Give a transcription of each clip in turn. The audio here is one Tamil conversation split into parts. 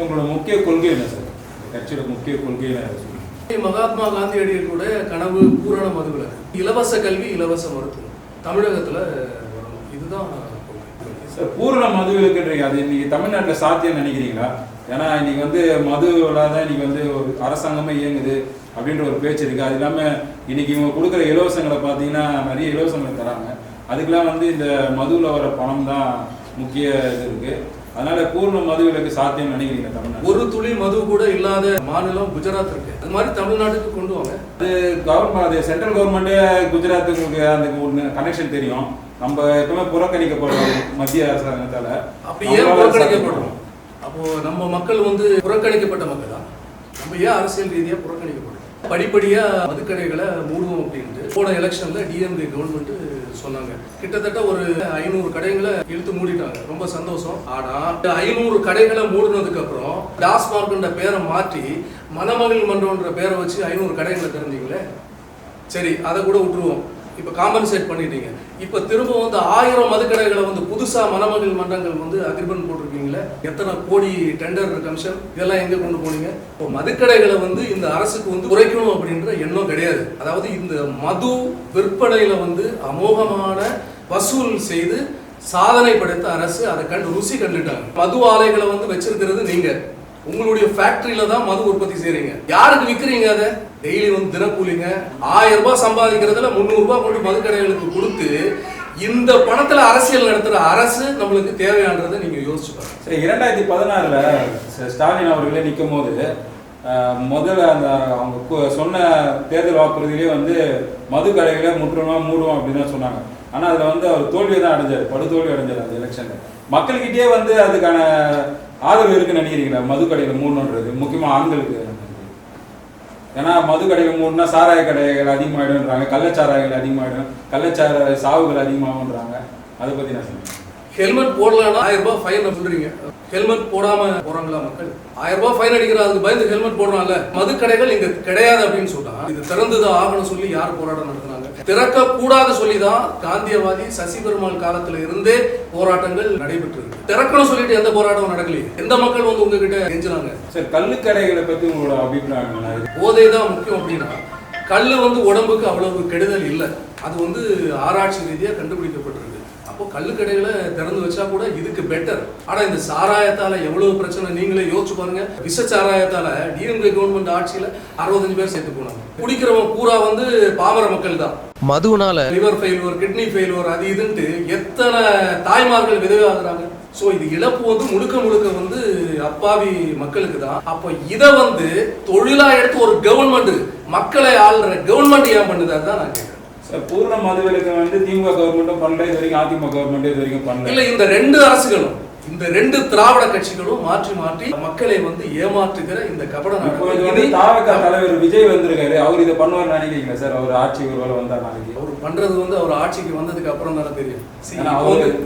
உங்களோட முக்கிய கொள்கை என்ன சார்? கட்சியோட முக்கிய கொள்கை என்ன? மகாத்மா காந்தியடிகளுடைய கனவு பூரண மதுவிலக்கு, இலவச கல்வி, இலவச மருத்துவம் தமிழகத்துல இதுதான் சார். பூரண மதுவிலக்குன்றீங்க, அது இன்னைக்கு தமிழ்நாட்டில் சாத்தியம் நினைக்கிறீங்களா? ஏன்னா இன்னைக்கு வந்து மது இல்லாத இன்னைக்கு வந்து ஒரு அரசாங்கமே இயங்குது அப்படின்ற ஒரு பேச்சு இருக்கு. அது இல்லாமல் இன்னைக்கு இவங்க கொடுக்குற இலவசங்களை பார்த்தீங்கன்னா நிறைய இலவசங்களை தராங்க. அதுக்கெல்லாம் வந்து இந்த மதுவில் வர பணம் தான் முக்கிய இது இருக்கு. அதனால பூர்ண மதுவிலக்கு சாத்தியம் நினைக்கிறீங்க தமிழ்நாடு? ஒரு துளி மது கூட இல்லாத மாநிலம் குஜராத் இருக்கு. அது மாதிரி தமிழ்நாட்டுக்கு கொண்டு வாங்க. அது கவர்மெண்ட், அது சென்ட்ரல் கவர்மெண்ட்டே குஜராத்துக்கு அந்த ஒரு கனெக்ஷன் தெரியும். நம்ம எப்பவுமே புறக்கணிக்கப்படுறோம் மத்திய அரசாங்கத்தால. அப்படி ஏன் புறக்கணிக்கப்படுறோம்? அப்போ நம்ம மக்கள் வந்து புறக்கணிக்கப்பட்ட மக்கள் தான். நம்ம ஏன் அரசியல் ரீதியா புறக்கணிக்கப்படுறோம்? படிப்படியா மதுக்கடைகளை மூடுவோம் அப்படின்ட்டு போன எலெக்ஷன்ல டிஎம்கே கவர்மெண்ட் சொன்னாங்க. கிட்டத்தட்ட ஒரு 500 கடைகளை இழுத்து மூடிட்டாங்க. ரொம்ப சந்தோஷம். ஆனா 500 கடைகளை மூடினதுக்கு அப்புறம் டாஸ்மார்க்ன்ற பேரை மாற்றி மணமகள் மன்றம்ன்ற பேரை வச்சு 500 கடைகளை திறந்தீங்களே, சரி அதை கூட விட்டுருவோம். இப்ப காம்பன்சேட் பண்ணிட்டீங்க. இப்ப திரும்ப வந்து 1000 மதுக்கடைகளை வந்து புதுசா மணமகள் மன்றங்கள் வந்து அக்ரிமெண்ட் போட்டிருக்கீங்களே, எத்தனை கோடி டெண்டர் கமிஷன், இதெல்லாம் எங்க கொண்டு போனீங்க? இப்போ மதுக்கடைகளை வந்து இந்த அரசுக்கு வந்து குறைக்கணும் அப்படின்ற எண்ணம் கிடையாது. அதாவது இந்த மது விற்பனையில வந்து அமோகமான வசூல் செய்து சாதனை படைத்த அரசு அதை கண்டு ருசி கண்டுட்டாங்க. மது ஆலைகளை வந்து வச்சிருக்கிறது நீங்க, உங்களுடைய ஃபேக்டரியில தான் மது உற்பத்தி செய்றீங்க. யாருக்கு விற்கிறீங்க? அதை டெய்லி வந்து தினக்கூலிங்க 1000 ரூபாய் சம்பாதிக்கிறதுல 300 ரூபாய் கொண்டு மதுக்கடைகளுக்கு கொடுத்து இந்த பணத்துல அரசியல் நடத்துற அரசு நம்மளுக்கு தேவையானதை நீங்க யோசிச்சு பாருங்க. 2016ல ஸ்டாலின் அவர்களே நிற்கும் போது முதல்ல அந்த அவங்க சொன்ன தேர்தல் வாக்குறுதியிலே வந்து மது கடைகளை முற்றுமா மூடுவோம் அப்படின்னு தான் சொன்னாங்க. ஆனா அதுல வந்து அவர் தோல்வியை தான் அடைஞ்சார், படுதோல்வி அடைஞ்சார் அந்த எலெக்ஷன்ல. மக்கள்கிட்டயே வந்து அதுக்கான ஆதரவு இருக்குன்னு நினைக்கிறீங்களா? மது கடைகளை மூடணுன்றது முக்கியமா ஆண்களுக்கு. ஏன்னா மது கடைகள் மூடனா சாராய கடைகள் அதிகமாகிடும்ன்றாங்க, கள்ளச்சாராயங்கள் அதிகமாகிடும், கள்ளச்சாராய சாவுகள் அதிகமாகும்ன்றாங்க. அதை பத்தி நான் சொல்றேன். ஹெல்மெட் போடலன்னா 1000 ரூபாய் ஃபைன் சொல்றீங்க. ஹெல்மெட் போடாம போறாங்களா மக்கள்? 1000 ரூபாய் ஃபைன் அடிக்கிறதுக்கு பயந்து ஹெல்மெட் போடுறாங்கல்ல. மது கடைகள் இங்க கிடையாது அப்படின்னு சொன்னா இது திறந்துதான் ஆகணும் சொல்லி யார் போராட்டம் நடத்துனாங்க? திறக்க கூடாது சொல்லிதான் காந்தியவாதி சசி பெருமாள் காலத்துல இருந்தே போராட்டங்கள் நடைபெற்று இருக்கு. திறக்கணும் சொல்லிட்டு எந்த போராட்டமும் நடக்கலையே. எந்த மக்கள் வந்து உங்ககிட்ட கெஞ்சினாங்க? சார், கள்ளுக்கடைகளை பத்தி உங்களோட அபிப்பிராயம்? போதை தான் முக்கியம் அப்படின்னா கல்லு வந்து உடம்புக்கு அவ்வளவு கெடுதல் இல்லை. அது வந்து ஆராய்ச்சி ரீதியா கண்டுபிடிக்கப்பட்டிருக்கு. அப்போ கல்லுக்கடைகளை திறந்து வச்சா கூட இதுக்கு பெட்டர். ஆனா இந்த சாராயத்தால எவ்வளவு பிரச்சனை நீங்களே யோசிச்சு பாருங்க. விஷ சாராயத்தால டிஎம்கே கவர்மெண்ட் ஆட்சியில 65 பேர் சேர்த்து போனாங்க. குடிக்கிறவங்க பூரா வந்து பாமர மக்கள் தான். மதுனால லிவர் ஃபெயில்யூர், கிட்னி ஃபெயில்யூர், அது இதுன்ட்டு எத்தனை தாய்மார்கள் விதவையாகிறாங்க. சோ இது இழப்பு வந்து முழுக்க முழுக்க வந்து அப்பாவி மக்களுக்கு தான். அப்போ இதை வந்து தொழிலா எடுத்து ஒரு கவர்மெண்ட் மக்களை ஆள்ற கவர்மெண்ட் ஏன் பண்ணுது? அதுதான் நான் கேட்கிறேன். பூர்ண மதுவிலக்கு வந்து திமுக கவர்மெண்ட்டும் பண்ணல, இது வரைக்கும் அதிமுக கவர்மெண்ட் இது வரைக்கும் பண்ணல. இல்ல, இந்த ரெண்டு அரசுகளும், இந்த ரெண்டு திராவிட கட்சிகளும் மாற்றி மாற்றி மக்களை வந்து ஏமாற்றுகிற இந்த கபட தலைவர் விஜய் வந்திருக்காரு. அவர் இதை பண்ணுவார் நினைக்கிறீங்களா சார்? அவர் ஆட்சி ஒருவேளை வந்தா நாளைக்கு அவர் பண்றது வந்து அவர் ஆட்சிக்கு வந்ததுக்கு அப்புறம் தானே தெரியும்.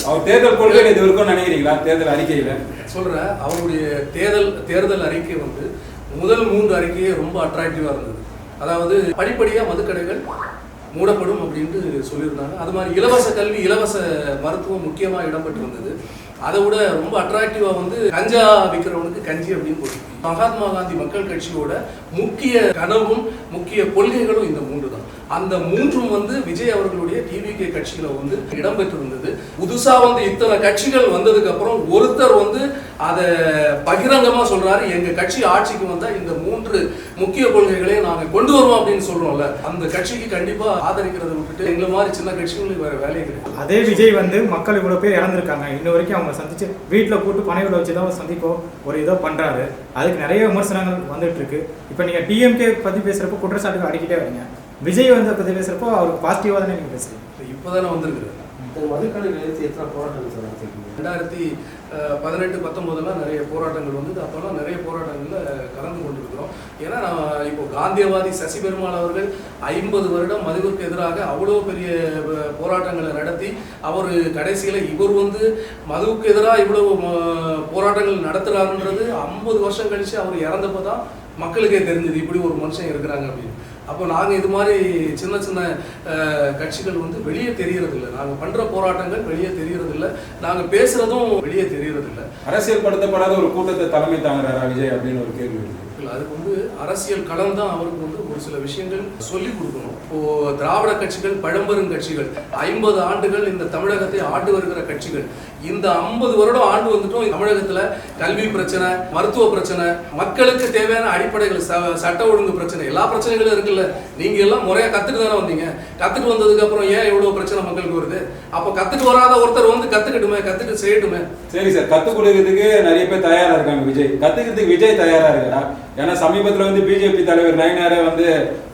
அவர் தேர்தல் கொள்கையில் இது இருக்கும் நினைக்கிறீங்களா? தேர்தல் அறிக்கையில சொல்ற அவருடைய தேர்தல் அறிக்கை வந்து முதல் 3 அறிக்கையே ரொம்ப அட்ராக்டிவா இருந்தது. அதாவது படிப்படியா மதுக்கடைகள் மூடப்படும் அப்படின்ட்டு சொல்லியிருந்தாங்க. அது மாதிரி இலவச கல்வி, இலவச மருத்துவம் முக்கியமா இடம்பெற்றிருந்தது. அதை விட ரொம்ப அட்ராக்டிவா வந்து கஞ்சா விற்கிறவனுக்கு கஞ்சி அப்படின்னு போட்டு மகாத்மா காந்தி மக்கள் கட்சியோட முக்கிய கனவும் முக்கிய கொள்கைகளும் இந்த 3 தான். அந்த 3ம் வந்து விஜய் அவர்களுடைய டிவிகே கட்சியில வந்து இடம்பெற்றிருந்தது. புதுசா வந்து இத்தனை கட்சிகள் வந்ததுக்கு அப்புறம் ஒருத்தர் வந்து அதை பகிரங்கமா சொல்றாரு, எங்க கட்சி ஆட்சிக்கு வந்தா இந்த 3 முக்கிய கொள்கைகளை நாங்க கொண்டு வருவோம் அப்படின்னு சொல்றோம்ல. அந்த கட்சிக்கு கண்டிப்பா ஆதரிக்கிறத விட்டுட்டு எங்களை மாதிரி சின்ன கட்சிகளுக்கு வேற வேலையை கிடையாது. அதே விஜய் வந்து மக்கள் இவ்வளவு பேர் இறந்துருக்காங்க, இன்ன வரைக்கும் அவங்க சந்திச்சு வீட்டுல கூட்டு பனைகளை வச்சுதான் சந்திப்போ ஒரு இதோ பண்றாரு. அதுக்கு நிறைய விமர்சனங்கள் வந்துட்டு இருக்கு. இப்ப நீங்க டிஎம்கே பத்தி பேசுறப்போ குற்றச்சாட்டுகள் அடிக்கிட்டே வரீங்க. விஜய் வந்து பத்தி பேசுறப்போ அவருக்கு பாசிட்டிவா தானே நீங்க பேசுறீங்க. இப்பதானே வந்திருக்கு. மதுக்கடைகள் எடுத்து எத்தனை போராட்டங்கள் 2018-19 நிறைய போராட்டங்கள் வந்து அப்போல்லாம் நிறைய போராட்டங்கள்ல கலந்து கொண்டிருக்கிறோம். ஏன்னா இப்போ காந்தியவாதி சசி பெருமாள் அவர்கள் 50 வருடம் மதுவுக்கு எதிராக அவ்வளோ பெரிய போராட்டங்களை நடத்தி அவர் கடைசியில் இவர் வந்து மதுவுக்கு எதிராக இவ்வளவு போராட்டங்கள் நடத்துறாருன்றது 50 வருஷம் கழிச்சு அவர் இறந்தப்போ தான் மக்களுக்கே தெரிஞ்சது இப்படி ஒரு மனுஷன் இருக்கிறாங்க அப்படின்னு. அப்போ நாங்கள் இது மாதிரி சின்ன சின்ன கட்சிகள் வந்து வெளியே தெரியறதில்லை. நாங்கள் பண்ணுற போராட்டங்கள் வெளியே தெரியறதில்லை, நாங்கள் பேசுகிறதும் வெளியே தெரியறதில்லை. அரசியல் படுத்தப்படாத ஒரு கூட்டத்தை தலைமை தாங்குறாரா விஜய் அப்படின்னு ஒரு கேள்வி இருக்கு. இல்லை, அதுக்கு வந்து அரசியல் களம் தான் அவருக்கு வந்து ஒரு சில விஷயங்கள் சொல்லிக் கொடுக்கணும். இப்போது திராவிட கட்சிகள், பழம்பெரும் கட்சிகள், 50 ஆண்டுகள் இந்த தமிழகத்தை ஆண்டு வருகிற கட்சிகள், இந்த 50 வருடம் ஆண்டு வந்துட்டோம். தமிழகத்தில் கல்வி பிரச்சனை, மருத்துவ பிரச்சனை, மக்களுக்கு தேவையான அடிப்படைகள், சட்ட ஒழுங்கு பிரச்சனை, எல்லா பிரச்சனைகளும் இருக்குல்ல. நீங்கள் எல்லாம் முறையாக கற்றுட்டு தானே வந்தீங்க. கற்றுட்டு வந்ததுக்கு அப்புறம் ஏன் இவ்வளோ பிரச்சனை மக்களுக்கு வருது? அப்போ கற்றுட்டு வராத ஒருத்தர் வந்து கற்றுக்கட்டுமே, கற்றுட்டு செய்யட்டுமே. சரி சார், கற்றுக் கொடுக்கறதுக்கு நிறைய பேர் தயாராக இருக்காங்க. விஜய் கற்றுக்கிறதுக்கு விஜய் தயாராக இருக்கிறா? ஏன்னா சமீபத்தில் வந்து பிஜேபி தலைவர் நயினாரே வந்து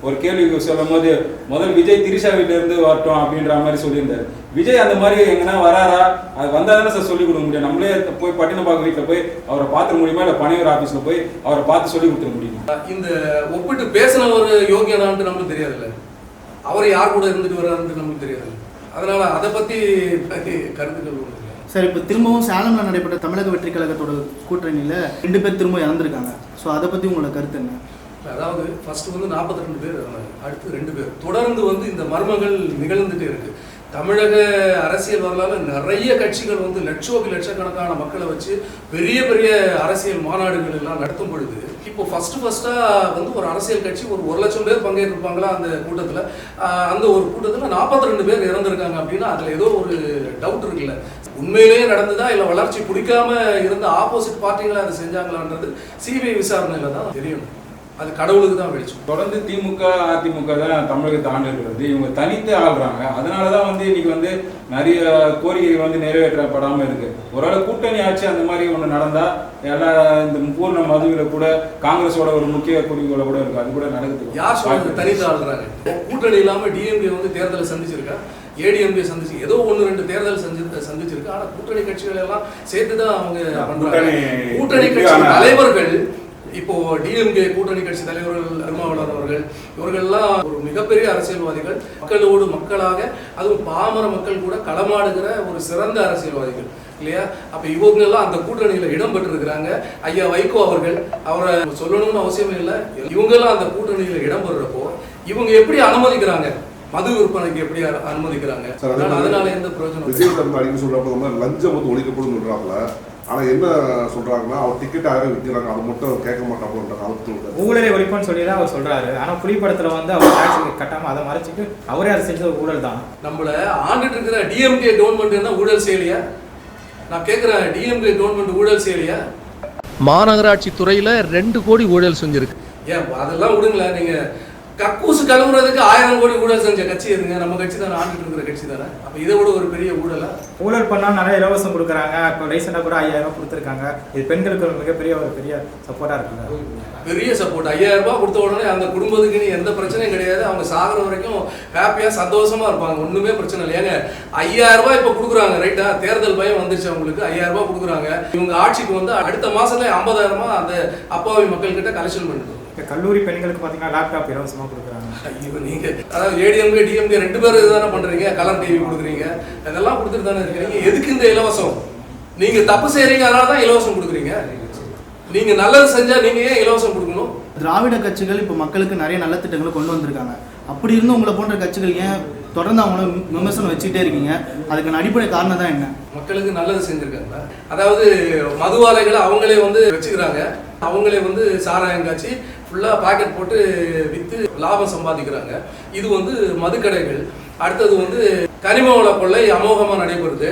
ஒரு கேள்வி சொல்லும் போது முதல் விஜய் திரிஷா வீட்டில இருந்து வரட்டும் அப்படின்ற மாதிரி சொல்லியிருந்தாரு. விஜய் அந்த மாதிரி எங்கன்னா வராரா? அது வந்தால் தானே சார் சொல்லிக் கொடுக்க முடியும். நம்மளே போய் பட்டினப்பாக்கம் வீட்டில் போய் அவரை பார்த்துக்க முடியுமா, இல்லை பணியூர் ஆஃபீஸில் போய் அவரை பார்த்து சொல்லி கொடுத்துட முடியுமா? இந்த ஒப்பிட்டு பேசின ஒரு யோகியனான்ட்டு நமக்கு தெரியாதுல்ல, அவர் யார் கூட இருந்துட்டு வர்றாருன்னு நமக்கு தெரியாது. அதனால அதை பற்றி கருத்துக்கள் ஒன்று. சார், இப்போ திரும்பவும் சேலமில் நடைபெற்ற தமிழக வெற்றி கழகத்தோட கூட்டணியில் 2 பேர் திரும்ப இறந்துருக்காங்க. ஸோ அதை பற்றி உங்களோட கருத்து என்ன? அதாவது ஃபர்ஸ்ட் வந்து 42 பேர் இறந்தாங்க, அடுத்து 2 பேர். தொடர்ந்து வந்து இந்த மர்மங்கள் நிகழ்ந்துட்டே இருக்கு. தமிழக அரசியல் வரலாறு நிறைய கட்சிகள் வந்து லட்சக்கணக்கான மக்களை வச்சு பெரிய பெரிய அரசியல் மாநாடுகள் எல்லாம் நடத்தும் பொழுது, இப்போ ஃபர்ஸ்டா வந்து ஒரு அரசியல் கட்சி ஒரு 1 லட்சம் பேர் பங்கேற்றிருப்பாங்களா அந்த கூட்டத்தில். அந்த ஒரு கூட்டத்தில் 42 பேர் இறந்துருக்காங்க அப்படின்னா அதில் ஏதோ ஒரு டவுட் இருக்குல்ல. உண்மையிலேயே நடந்ததா இல்லை வளர்ச்சி பிடிக்காம இருந்த ஆப்போசிட் பார்ட்டிகளை அதை செஞ்சாங்களான்றது சிபிஐ விசாரணையில தான் தெரியும். அது கடவுளுக்கு தான் வெளிச்சம். தொடர்ந்து திமுக அதிமுக தான் தமிழகத்தை ஆண்டு இருக்கிறது. இவங்க தனித்து ஆள்றாங்க. அதனால தான் வந்து இன்னைக்கு வந்து நிறைய கோரிக்கைகள் வந்து நிறைவேற்றப்படாமல் இருக்கு. ஒருவேளை கூட்டணி ஆட்சி அந்த மாதிரி ஒன்று நடந்தா எல்லா இந்த பூர்ண மதுவில கூட காங்கிரஸோட ஒரு முக்கிய குறிக்கோளை கூட இருக்கு. அது கூட நடக்குது. யார் சொல்றது தனித்து ஆள்றாங்க? கூட்டணி இல்லாம டிஎம்கே வந்து தேர்தலை சந்திச்சிருக்கா, ஏடிஎம்கே சந்திச்சு ஏதோ 1-2 தேர்தல் சந்திச்சிருக்கு. ஆனா கூட்டணி கட்சிகள் எல்லாம் சேர்த்து தான் அவங்க பண்றாங்க. கூட்டணி கட்சி தலைவர்கள் இப்போ டிஎம்கே கூட்டணி கட்சி தலைவர்கள் திருமாவளவன் அவர்கள் இவர்கள்லாம் ஒரு மிகப்பெரிய அரசியல்வாதிகள், மக்களோடு மக்களாக, அதுவும் பாமர மக்கள் கூட களமாடுகிற ஒரு சிறந்த அரசியல்வாதிகள் இல்லையா? அப்ப இவங்க எல்லாம் அந்த கூட்டணியில இடம் பெற்றிருக்கிறாங்க. ஐயா வைகோ அவர்கள், அவரை சொல்லணும்னு அவசியமே இல்லை, இவங்க எல்லாம் அந்த கூட்டணியில இடம் பெறுறப்போ இவங்க எப்படி அனுமதிக்கிறாங்க? மது விற்பனைக்கு எப்படி அனுமதிக்கிறாங்க? அதனால எந்த பிரயோஜனம்? விஜய் அடிக்க சொல்றப்ப லஞ்சம் வந்து ஒழிக்கப்படும் சொல்றாங்களா? ஆனா என்ன சொல்றாங்கன்னா அவர் டிக்கெட் ஆக விற்கிறாங்க, அதை மட்டும் கேட்க மாட்டாங்க. ஊழலை ஒழிப்புன்னு சொல்லி தான் அவர் சொல்றாரு. ஆனா புலிப்படத்துல வந்து அவர் டாக்ஸ் கட்டாம அதை மறைச்சிட்டு அவரே அதை செஞ்ச ஊழல் தான். நம்மள ஆண்டுட்டு இருக்கிற டிஎம்கே கவர்மெண்ட் என்ன ஊழல் செய்யலையா? நான் கேட்கிறேன், டிஎம்கே கவர்மெண்ட் ஊழல் செய்யலையா? மாநகராட்சி துறையில 2 கோடி ஊழல் செஞ்சிருக்கு. ஏன் அதெல்லாம் விடுங்களேன். நீங்க கக்கூசு கழுவுறதுக்கு 1000 கோடி ஊழல் செஞ்ச கட்சி எதுங்க? நம்ம கட்சி தானே, ஆண்டுட்டு இருக்கிற கட்சி தானே. அப்ப இதை விட ஒரு பெரிய ஊழலா? ஊழல் பண்ணாலும் நிறைய இலவசம் கொடுக்குறாங்க. இப்போ ரீசெண்டாக கூட 5000 கொடுத்துருக்காங்க. இது பெண்களுக்கு ஒரு மிகப்பெரிய ஒரு பெரிய சப்போர்ட்டா இருக்குங்க. பெரிய சப்போர்ட். 5000 ரூபாய் கொடுத்த உடனே அந்த குடும்பத்துக்கு நீ எந்த பிரச்சனையும் கிடையாது. அவங்க சாகுற வரைக்கும் ஹாப்பியா சந்தோஷமா இருப்பாங்க. ஒண்ணுமே பிரச்சனை இல்லை. ஏங்க 5000 ரூபாய் இப்ப கொடுக்குறாங்க, ரைட்டா? தேர்தல் பயம் வந்துருச்சு அவங்களுக்கு. 5000 ரூபாய் கொடுக்குறாங்க. இவங்க ஆட்சிக்கு வந்து அடுத்த மாசத்துல 50,000 அந்த அப்பாவி மக்கள் கிட்ட கலெக்ஷன் பண்ணிட்டு கல்லூரி பெண்களுக்கு பார்த்தீங்கன்னா லேப்டாப் இலவசமாக கொடுக்குறாங்க. ஐயோ, நீங்க அதாவது ஏடிஎம்கே டிஎம்கே 2 பேரும் இதுதானே பண்றீங்க. கலர் டிவி கொடுக்குறீங்க, அதெல்லாம் கொடுத்துட்டு தானே இருக்கீங்க. எதுக்கு இந்த இலவசம்? நீங்க தப்பு செய்யறீங்க, அதனால தான் இலவசம் கொடுக்குறீங்க. நீங்க நல்லது செஞ்சா நீங்க ஏன் இலவசம் கொடுக்கணும்? திராவிட கட்சிகள் இப்போ மக்களுக்கு நிறைய நல்ல திட்டங்களை கொண்டு வந்திருக்காங்க. அப்படி இருந்தும் உங்களை போன்ற கட்சிகள் ஏன் தொடர்ந்து அவங்கள விமர்சனம் வச்சுக்கிட்டே இருக்கீங்க? அதுக்கான அடிப்படை காரணம் தான் என்ன? மக்களுக்கு நல்லது செஞ்சிருக்காங்க. அதாவது மதுவாலைகளை அவங்களே வந்து வச்சுக்கிறாங்க. அவங்களே வந்து சாராயம் காய்ச்சி ஃபுல்லாக பாக்கெட் போட்டு விற்று லாபம் சம்பாதிக்கிறாங்க. இது வந்து மதுக்கடைகள். அடுத்தது வந்து கனிம வள கொள்ளை அமோகமாக நடைபெறுது.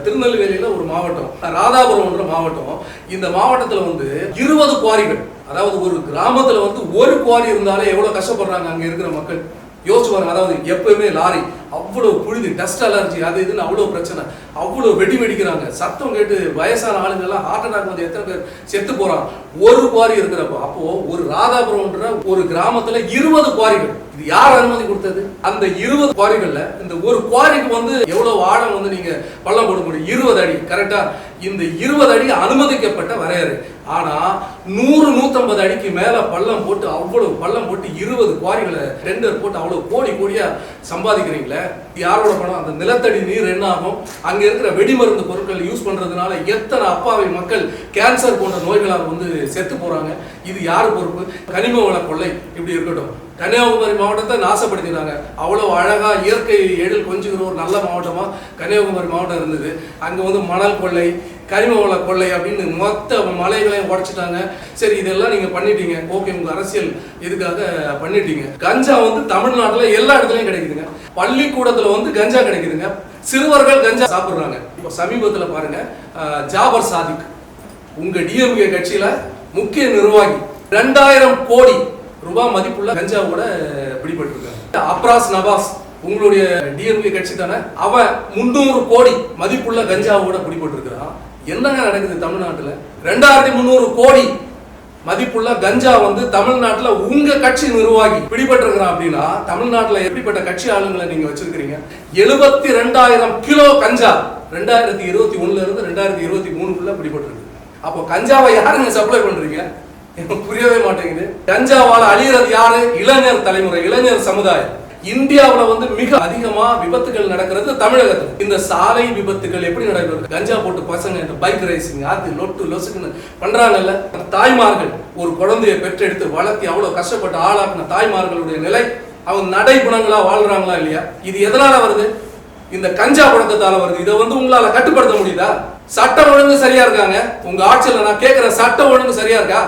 திருநெல்வேலியில் ஒரு மாவட்டம், ராதாபுரம்ன்ற மாவட்டம். இந்த மாவட்டத்தில் வந்து 20 குவாரிகள். அதாவது ஒரு கிராமத்தில் வந்து ஒரு குவாரி இருந்தாலே எவ்வளோ கஷ்டப்படுறாங்க அங்கே இருக்கிற மக்கள். யோசிச்சு பாருங்க. அதாவது எப்பவுமே லாரி, அவ்வளோ புழுதி, டஸ்ட் அலர்ஜி, அது இதுன்னு அவ்வளோ பிரச்சனை, அவ்வளோ வெடிக்கிறாங்க. சத்தம் கேட்டு வயசான ஆளுங்கெல்லாம் ஹார்ட் அட்டாக் வந்து எத்தனை பேர் செத்து போறாங்க ஒரு குவாரி இருக்கிறப்போ. அப்போ ஒரு ராதாபுரம்ன்ற ஒரு கிராமத்துல 20 குவாரிகள். இது யார் அனுமதி கொடுத்தது? அந்த 20 குவாரிகள்ல இந்த ஒரு குவாரிக்கு வந்து எவ்வளவு ஆழம் வந்து நீங்க பள்ளம் போட முடியும்? 20 அடி. கரெக்டா? இந்த 20 அடி அனுமதிக்கப்பட்ட வரையறை. ஆனா 100-150 அடிக்கு மேல பள்ளம் போட்டு அவ்வளவு பள்ளம் போட்டு 20 குவாரிகளை டெண்டர் போட்டு அவ்வளவு கோடி கோடியா சம்பாதிக்கிறீங்களே, யாரோட பணம்? அந்த நிலத்தடி நீர் என்ன ஆகும்? அங்க இருக்கிற வெடிமருந்து பொருட்கள் யூஸ் பண்றதுனால எத்தனை அப்பாவி மக்கள் கேன்சர் போன்ற நோய்களால் வந்து செத்து போறாங்க. இது யாரு பொறுப்பு? கனிம வள கொள்ளை இப்படி இருக்கட்டும், கன்னியாகுமரி மாவட்டத்தை நாசப்படுத்தினாங்க. அவ்வளவு அழகா இயற்கை எழில் கொஞ்சுகிற ஒரு நல்ல மாவட்டமா கன்னியாகுமரி மாவட்டம் இருந்தது. அங்க வந்து மணல் கொள்ளை, கனிம வள கொள்ளை அப்படின்னு மொத்த மலைகளையும் உடைச்சிட்டாங்க. சரி, இதெல்லாம் நீங்க பண்ணிட்டீங்க, ஓகே, உங்க அரசியல் இதுக்காக பண்ணிட்டீங்க. கஞ்சா வந்து தமிழ்நாட்டுல எல்லா இடத்துலயும் கிடைக்குதுங்க. பள்ளிக்கூடத்துல வந்து கஞ்சா கிடைக்குதுங்க. சிறுவர்கள் கஞ்சா சாப்பிடுறாங்க. இப்போ சமீபத்துல பாருங்க, ஜாபர் சாதிக் உங்க டிஎம்கே கட்சியில முக்கிய நிர்வாகி 2000 கோடி ரூபாய் மதிப்புள்ள கஞ்சாவோட பிடிபட்டிருக்காங்க. அப்ராஸ் நவாஸ் உங்களுடைய டிஎம்கே கட்சி தானே, அவன் 300 கோடி மதிப்புள்ள கஞ்சாவோட பிடிபட்டிருக்கிறான். என்னங்க நடக்குது தமிழ்நாட்டுல? 2300 கோடி மதிப்புள்ள கஞ்சா வந்து தமிழ்நாட்டுல உங்க கட்சி நிர்வாகி பிடிபட்டிருக்கிறான் அப்படின்னா தமிழ்நாட்டுல எப்படிப்பட்ட கட்சி ஆளுங்களை நீங்க வச்சிருக்கீங்க? 72,000 கிலோ கஞ்சா 2021 இருந்து 2023 பிடிபட்டிருக்கு. அப்போ கஞ்சாவை யாருங்க சப்ளை பண்றீங்க? எனக்கு புரியவே மாட்டேங்குது. கஞ்சாவால அழியறது யாரு? இளைஞர் தலைமுறை, இளைஞர் சமுதாயம். இந்தியாவுல வந்து மிக அதிகமா விபத்துகள் நடக்கிறது தமிழகத்துல. இந்த சாலை விபத்துகள் எப்படி நடக்கிறது? கஞ்சா போட்டு பசங்க இந்த பைக் ரேசிங் அது லொட்டு லொசுக்குன்னு பண்றாங்கல்ல. தாய்மார்கள் ஒரு குழந்தையை பெற்றெடுத்து வளர்த்தி அவ்வளவு கஷ்டப்பட்டு ஆளாக்குன தாய்மார்களுடைய நிலை, அவங்க நடைகுணங்களா வாழ்றாங்களா இல்லையா? இது எதனால வருது? இந்த கஞ்சா புழக்கத்தால வருது. இதை வந்து உங்களால கட்டுப்படுத்த முடியுதா? சட்டம் ஒழுங்கு சரியா இருக்காங்க உங்க ஆட்சியில? நான் கேட்கிறேன், சட்டம் ஒழுங்கு சரியா இருக்கா?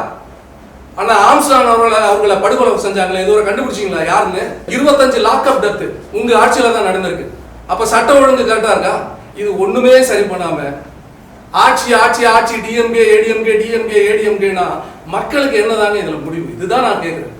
ஆனா ஆம்ஸ்ட்ராங் அவர்களை படுகொலை செஞ்சாங்களே, இதுவரை கண்டுபிடிச்சிங்களா யாருன்னு? 25 லாக்அப் டெத் உங்க ஆட்சியில தான் நடந்திருக்கு. அப்ப சட்டம் ஒழுங்கு கரெக்டா இருக்கா? இது ஒண்ணுமே சரி பண்ணாம ஆட்சி ஆட்சி ஆட்சி டிஎம்கே ஏடிஎம்கே டிஎம்கே ஏடிஎம்கேனா மக்களுக்கு என்னதாங்க இதுல முடிவு? இதுதான் நான் கேட்கிறேன்.